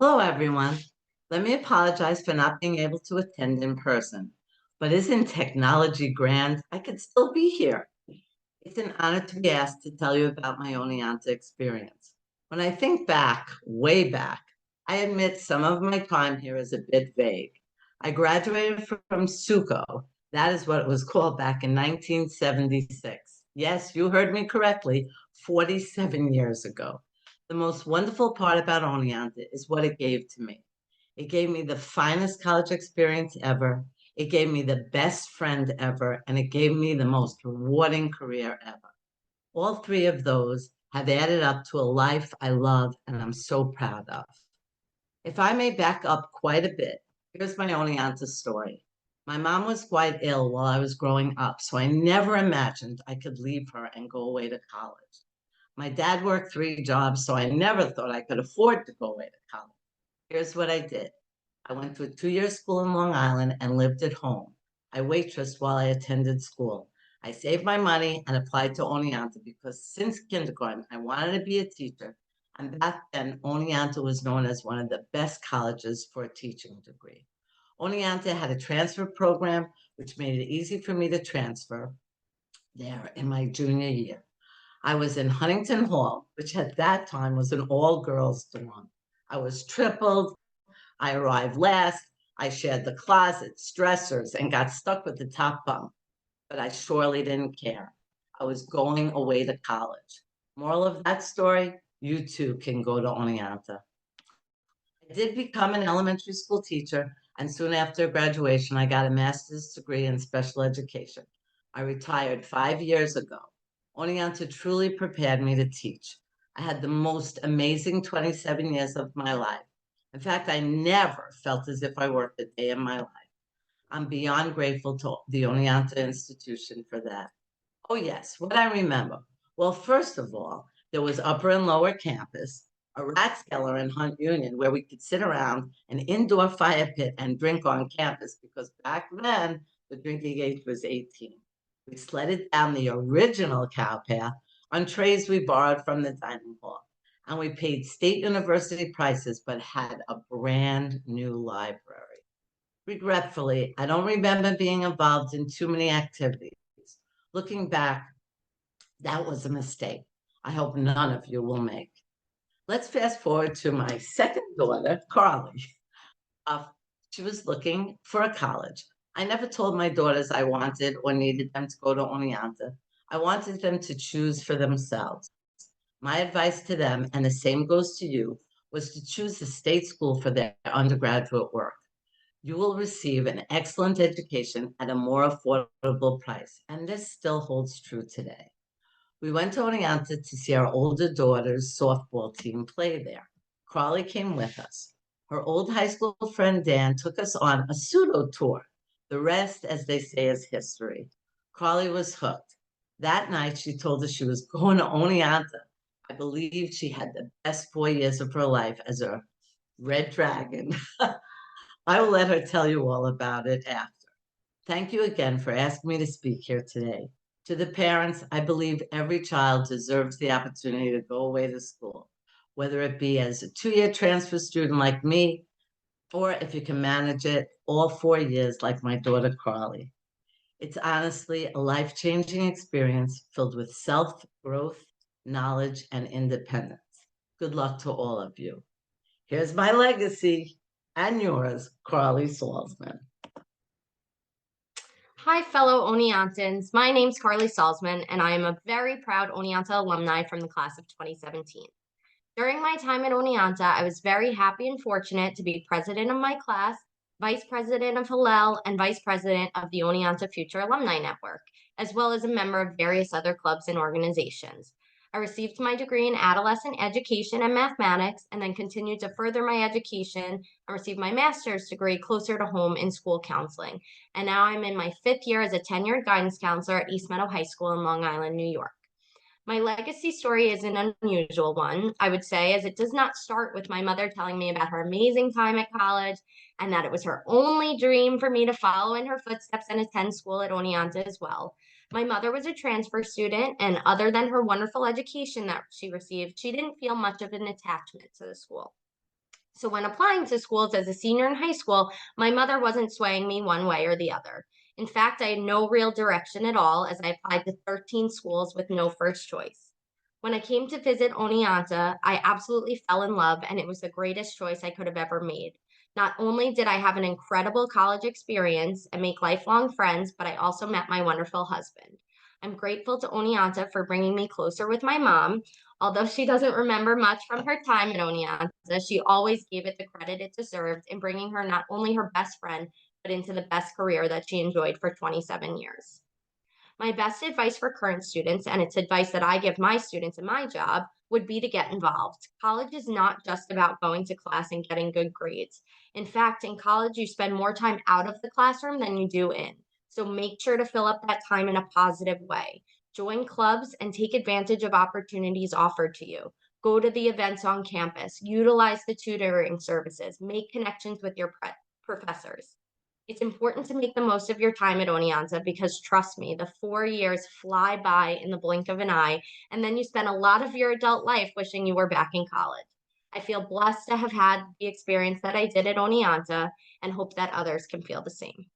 Hello, everyone. Let me apologize for not being able to attend in person, but isn't technology grand? I could still be here. It's an honor to be asked to tell you about my Oneonta experience. When I think back, way back, I admit some of my time here is a bit vague. I graduated from SUCO. That is what it was called back in 1976. Yes, you heard me correctly, 47 years ago. The most wonderful part about Oneonta is what it gave to me. It gave me the finest college experience ever. It gave me the best friend ever, and it gave me the most rewarding career ever. All three of those have added up to a life I love and I'm so proud of. If I may back up quite a bit, here's my Oneonta story. My mom was quite ill while I was growing up, so I never imagined I could leave her and go away to college. My dad worked three jobs, so I never thought I could afford to go away to college. Here's what I did. I went to a 2-year school in Long Island and lived at home. I waitressed while I attended school. I saved my money and applied to Oneonta because since kindergarten, I wanted to be a teacher. And back then, Oneonta was known as one of the best colleges for a teaching degree. Oneonta had a transfer program, which made it easy for me to transfer there in my junior year. I was in Huntington Hall, which at that time was an all-girls dorm. I was tripled. I arrived last. I shared the closets, dressers, and got stuck with the top bunk. But I surely didn't care. I was going away to college. Moral of that story, you too can go to Oneonta. I did become an elementary school teacher, and soon after graduation, I got a master's degree in special education. I retired 5 years ago. Oneonta truly prepared me to teach. I had the most amazing 27 years of my life. In fact, I never felt as if I worked a day in my life. I'm beyond grateful to the Oneonta Institution for that. Oh, yes. What I remember. Well, first of all, there was upper and lower campus, a rathskeller in Hunt Union where we could sit around an indoor fire pit and drink on campus because back then the drinking age was 18. We sledded down the original cow path on trays we borrowed from the dining hall. And we paid state university prices, but had a brand new library. Regretfully, I don't remember being involved in too many activities. Looking back, that was a mistake I hope none of you will make. Let's fast forward to my second daughter, Carly. Uh, she was looking for a college. I never told my daughters I wanted or needed them to go to Oneonta. I wanted them to choose for themselves. My advice to them, and the same goes to you, was to choose the state school for their undergraduate work. You will receive an excellent education at a more affordable price, and this still holds true today. We went to Oneonta to see our older daughter's softball team play there. Crawley came with us. Her old high school friend Dan took us on a pseudo tour. The rest, as they say, is history. Crawley was hooked. That night, she told us she was going to Oneonta. I believed she had the best 4 years of her life as a red dragon. I will let her tell you all about it after. Thank you again for asking me to speak here today. To the parents, I believe every child deserves the opportunity to go away to school, whether it be as a 2-year transfer student like me, or if you can manage it, all 4 years like my daughter Carly. It's honestly a life-changing experience filled with self-growth, knowledge, and independence. Good luck to all of you. Here's my legacy and yours, Carly Salzman. Hi, fellow Oneontans. My name's Carly Salzman, and I am a very proud Oneonta alumni from the class of 2017. During my time at Oneonta, I was very happy and fortunate to be president of my class, vice president of Hillel, and vice president of the Oneonta Future Alumni Network, as well as a member of various other clubs and organizations. I received my degree in adolescent education and mathematics, and then continued to further my education and received my master's degree closer to home in school counseling. And now I'm in my 5th year as a tenured guidance counselor at East Meadow High School in Long Island, New York. My legacy story is an unusual one, I would say, as it does not start with my mother telling me about her amazing time at college and that it was her only dream for me to follow in her footsteps and attend school at Oneonta as well. My mother was a transfer student, and other than her wonderful education that she received, she didn't feel much of an attachment to the school. So when applying to schools as a senior in high school, my mother wasn't swaying me one way or the other. In fact, I had no real direction at all as I applied to 13 schools with no first choice. When I came to visit Oneonta, I absolutely fell in love, and it was the greatest choice I could have ever made. Not only did I have an incredible college experience and make lifelong friends, but I also met my wonderful husband. I'm grateful to Oneonta for bringing me closer with my mom. Although she doesn't remember much from her time at Oneonta, she always gave it the credit it deserved in bringing her not only her best friend, but into the best career that she enjoyed for 27 years. My best advice for current students, and it's advice that I give my students in my job, would be to get involved. College is not just about going to class and getting good grades. In fact, in college, you spend more time out of the classroom than you do in. So make sure to fill up that time in a positive way. Join clubs and take advantage of opportunities offered to you. Go to the events on campus, utilize the tutoring services, make connections with your professors. It's important to make the most of your time at Oneonta because trust me, the 4 years fly by in the blink of an eye, and then you spend a lot of your adult life wishing you were back in college. I feel blessed to have had the experience that I did at Oneonta and hope that others can feel the same.